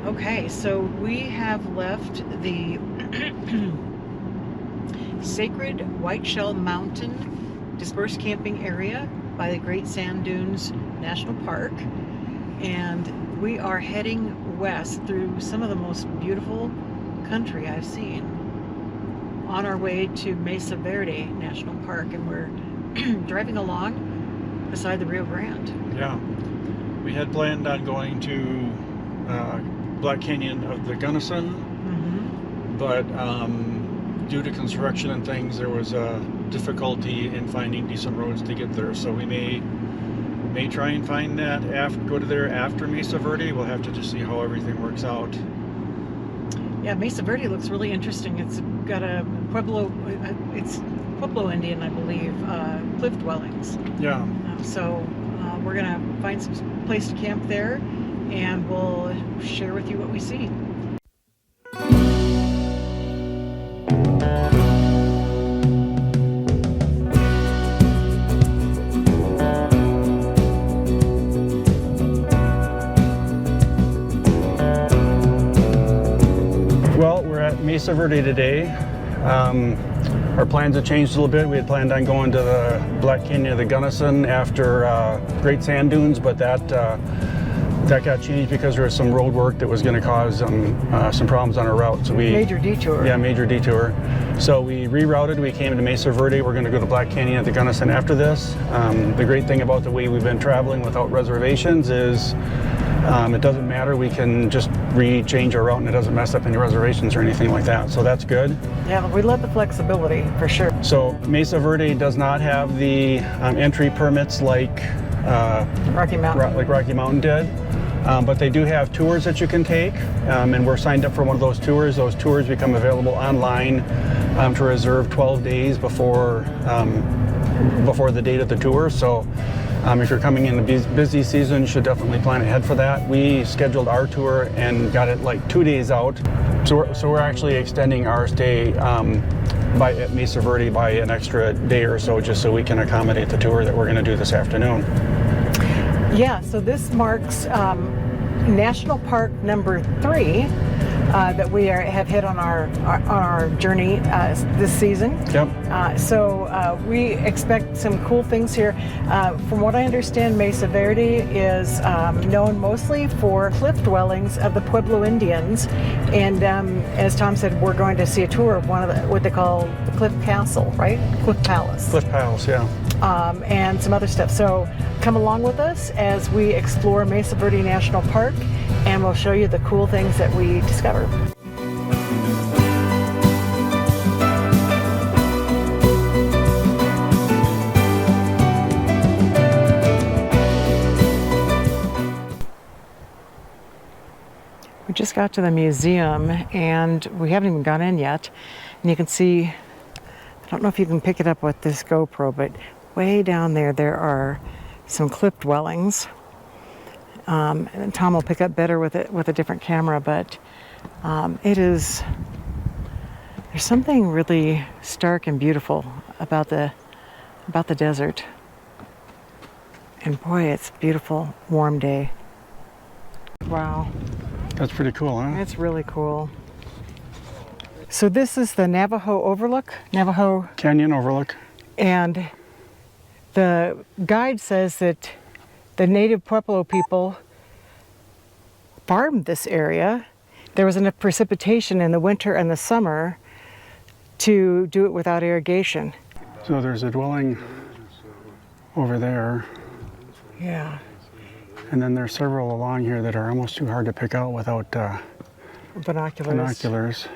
Okay, so we have left the sacred Whiteshell Mountain dispersed camping area by the Great Sand Dunes National Park, and we are heading west through some of the most beautiful country I've seen on our way to Mesa Verde National Park, and we're driving along beside the Rio Grande. Yeah, we had planned on going to Black Canyon of the Gunnison, but due to construction and things, there was a difficulty in finding decent roads to get there. So we may try and find that go to there after Mesa Verde. We'll have to just see how everything works out. Yeah, Mesa Verde looks really interesting. It's got a Pueblo Indian, I believe, cliff dwellings. Yeah. So we're gonna find some place to camp there, and we'll share with you what we see. Well, we're at Mesa Verde today. Our plans have changed a little bit. We had planned on going to the Black Canyon of the Gunnison after Great Sand Dunes, but that got changed because there was some road work that was going to cause some problems on our route. So Major detour. Yeah, major detour. So we rerouted. We came to Mesa Verde. We're going to go to Black Canyon of the Gunnison after this. The great thing about the way we've been traveling without reservations is it doesn't matter. We can just change our route and it doesn't mess up any reservations or anything like that. So that's good. Yeah, we love the flexibility for sure. So Mesa Verde does not have the entry permits like Rocky Mountain did. But they do have tours that you can take, and we're signed up for one of those tours. Those tours become available online to reserve 12 days before the date of the tour. So if you're coming in the busy season, you should definitely plan ahead for that. We scheduled our tour and got it like 2 days out. So we're actually extending our stay at Mesa Verde by an extra day or so, just so we can accommodate the tour that we're going to do this afternoon. Yeah, so this marks National Park number 3 that we have hit on our journey this season. Yep. So we expect some cool things here. From what I understand, Mesa Verde is known mostly for cliff dwellings of the Pueblo Indians, and as Tom said, we're going to see a tour of what they call the Cliff Castle, right? Cliff Palace. Cliff Palace, yeah. And some other stuff. So come along with us as we explore Mesa Verde National Park, and we'll show you the cool things that we discover. We just got to the museum and we haven't even gone in yet. And you can see, I don't know if you can pick it up with this GoPro, but way down there, there are some cliff dwellings. And Tom will pick up better with a different camera, but there's something really stark and beautiful about the desert. And boy, it's a beautiful, warm day. Wow. That's pretty cool, huh? It's really cool. So this is the Navajo Canyon Overlook. And the guide says that the native Pueblo people farmed this area. There was enough precipitation in the winter and the summer to do it without irrigation. So there's a dwelling over there. Yeah. And then there's several along here that are almost too hard to pick out without binoculars.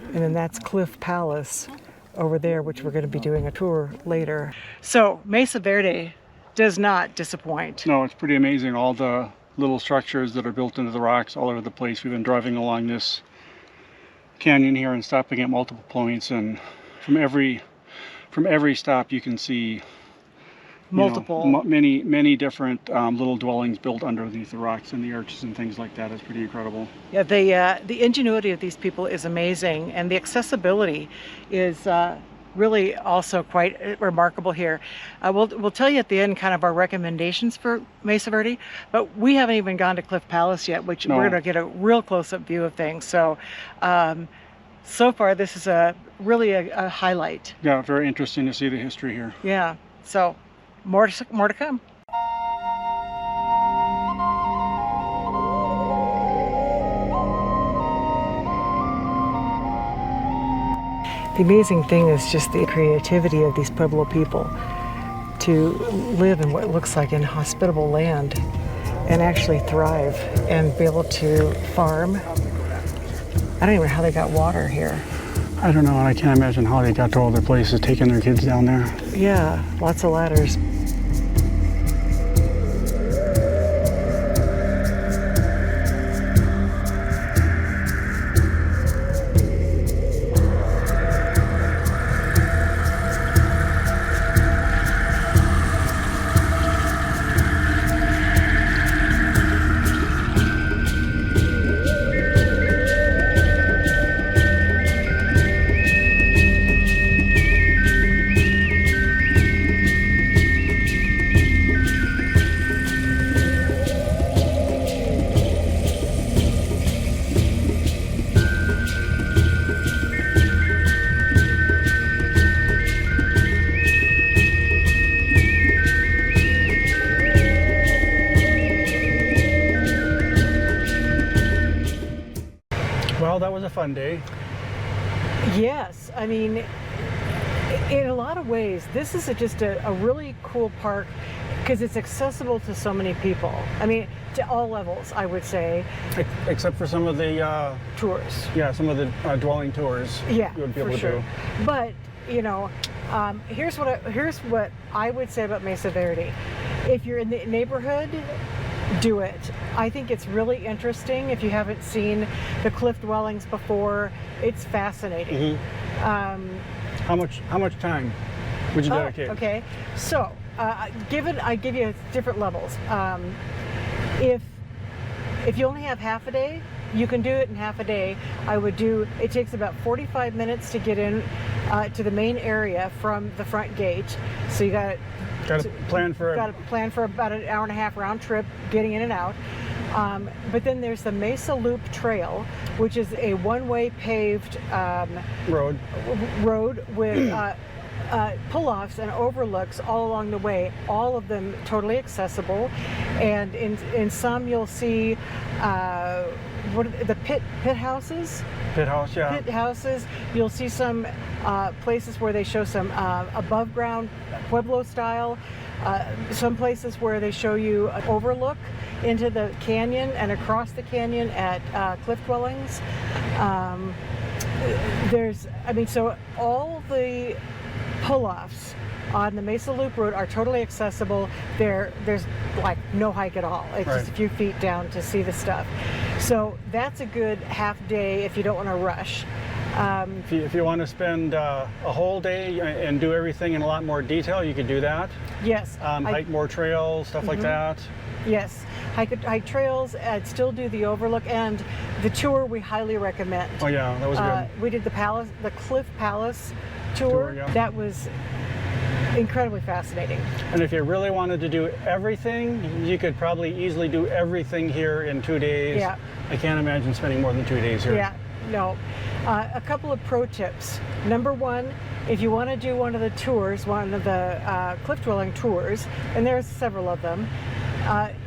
And then that's Cliff Palace over there, which we're going to be doing a tour later. So Mesa Verde does not disappoint. No, it's pretty amazing. All the little structures that are built into the rocks all over the place. We've been driving along this canyon here and stopping at multiple points, and from every stop you can see many different little dwellings built underneath the rocks and the arches and things like that. Is pretty incredible. Yeah, the ingenuity of these people is amazing, and the accessibility is really also quite remarkable here. We'll tell you at the end kind of our recommendations for Mesa Verde, but we haven't even gone to Cliff Palace yet, which No. we're going to get a real close-up view of things. So, so far this is really a highlight. Yeah, very interesting to see the history here. Yeah. So, more to come. The amazing thing is just the creativity of these Pueblo people to live in what looks like inhospitable land and actually thrive and be able to farm. I don't even know how they got water here. I don't know, and I can't imagine how they got to all their places, taking their kids down there. Yeah, lots of ladders. Well, that was a fun day. Yes, I mean, in a lot of ways, this is just a really cool park because it's accessible to so many people. I mean, to all levels, I would say. Except for some of the Tours. yeah, some of the dwelling tours. Yeah, you would be for able to sure. do. But you know, here's what I would say about Mesa Verde. If you're in the neighborhood, do it. I think it's really interesting. If you haven't seen the cliff dwellings before, it's fascinating. How much time would you dedicate? Okay, so I give you different levels. If you only have half a day, you can do it in half a day. It takes about 45 minutes to get in to the main area from the front gate. So you got to plan for about an hour and a half round trip getting in and out. But then there's the Mesa Loop Trail, which is a one-way paved road with pull-offs and overlooks all along the way, all of them totally accessible. And in some you'll see the pit houses. Pit house, yeah. Pit houses. You'll see some places where they show some above ground Pueblo style. Some places where they show you an overlook into the canyon and across the canyon at cliff dwellings. So all the pull-offs on the Mesa Loop Road are totally accessible. There's like no hike at all. It's just a few feet down to see the stuff. So that's a good half day if you don't want to rush. If you want to spend a whole day and do everything in a lot more detail, you could do that. Yes. Hike more trails, stuff like that. Yes. Hike trails, and still do the overlook, and the tour we highly recommend. Oh yeah, that was good. We did the Cliff Palace tour. Yeah. That was incredibly fascinating. And if you really wanted to do everything, you could probably easily do everything here in 2 days. Yeah. I can't imagine spending more than 2 days here. Yeah, no. A couple of pro tips. Number one, if you want to do one of the tours, one of the cliff dwelling tours, and there's several of them,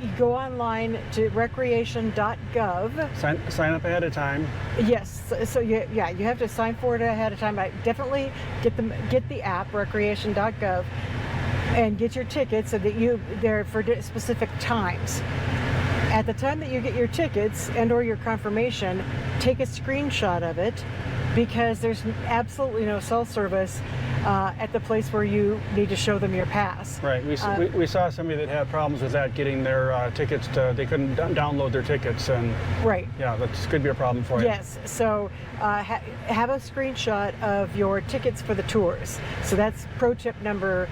you go online to recreation.gov. Sign up ahead of time. Yes, so you have to sign for it ahead of time. I definitely get the app recreation.gov and get your tickets so that they're for specific times. At the time that you get your tickets and or your confirmation, take a screenshot of it, because there's absolutely no cell service at the place where you need to show them your pass. Right. We saw somebody that had problems with that, getting their tickets. They couldn't download their tickets, and right. Yeah, that could be a problem for you. Yes. So have a screenshot of your tickets for the tours. So that's pro tip number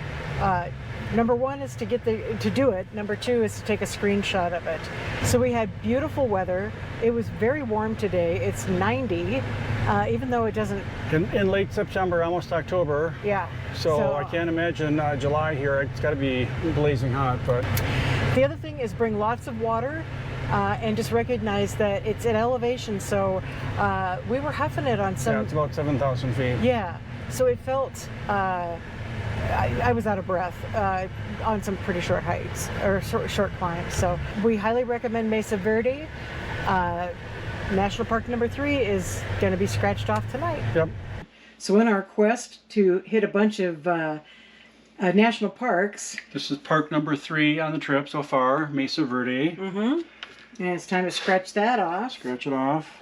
Number one is to do it. Number two is to take a screenshot of it. So we had beautiful weather. It was very warm today. It's 90, even though it doesn't. In late September, almost October. Yeah. So I can't imagine July here. It's got to be blazing hot. But the other thing is bring lots of water. And just recognize that it's at elevation, so we were huffing it on some. Yeah, it's about 7,000 feet. Yeah, so it felt I was out of breath on some pretty short hikes or short climbs. So we highly recommend Mesa Verde. National Park number 3 is going to be scratched off tonight. Yep. So in our quest to hit a bunch of national parks. This is park number 3 on the trip so far, Mesa Verde. Mm-hmm. And it's time to scratch that off. Scratch it off.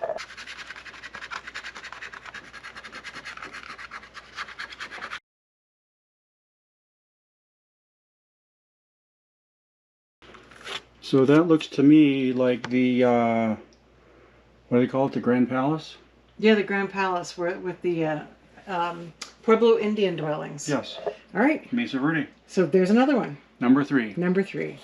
So that looks to me like the, what do they call it, the Grand Palace? Yeah, the Grand Palace with the Pueblo Indian dwellings. Yes. All right. Mesa Verde. So there's another one. Number 3. Number 3.